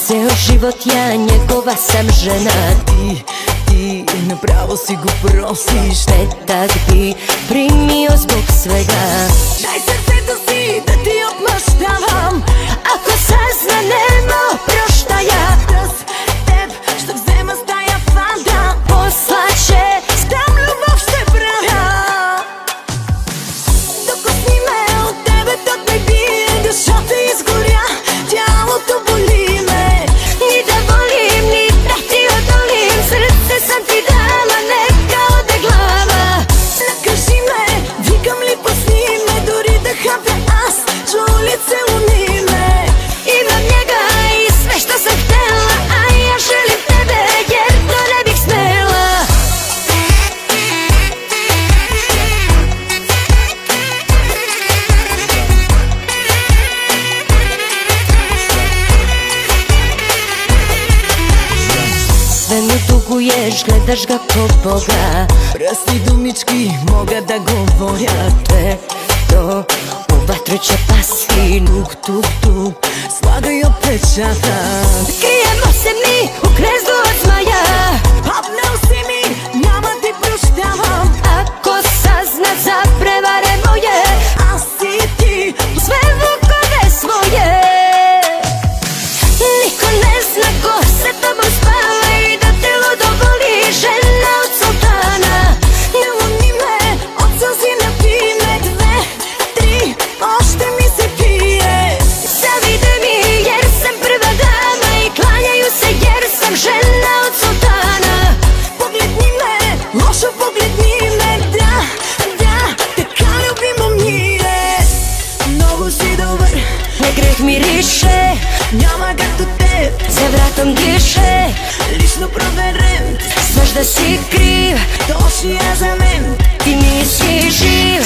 Ceo život ja njegova sam žena. Ti napravo si go prosiš. Te tak bi primio zbog svega. Daj srce to si da ti odmaštavam. Ako sazna nema proštaja, Kroz teb što vzema staja fanda. poslaće Tam ljubav se praja. Dok snime od tebe tot me bije. Duša ti izgorja, tijelo to boli me. ni da volim, ni da ti odolim. Srce sam ti dala, neka ode glava. Nakaži me, vikam li posnime. Dori da habe as, čo ulice unime. Imam njega i sve što sam htjela, a ja želim tebe jer to ne bih smela. Sve mu duguješ, gledaš ga ko Boga. Prsti dumički moga da govorja. Te to u vatru će pasti. Tuk, tuk, tuk, slagaju pečata. Krijemo se mi u knezdu od zmaja. Apneo si mi, nama ti proštavam. Ako sazna za prevare moje, A si ti, sve vukove svoje. Niko ne zna ko se tobom spava i da te ludo voli žena od sultana. ne voni me, od suzi na pime. 2, 3, ošte mi se pije. Zavide mi jer sam prva dama i klanjaju se jer sam žena od sultana. Pogledni me, lošo pogledni me. Da, така любимо ние. Много си добър, Ne greh miriše, няма като теб. za vratom diše. Лично проверен, Znaš da si kriv, точно я за мен. ti nisi živ.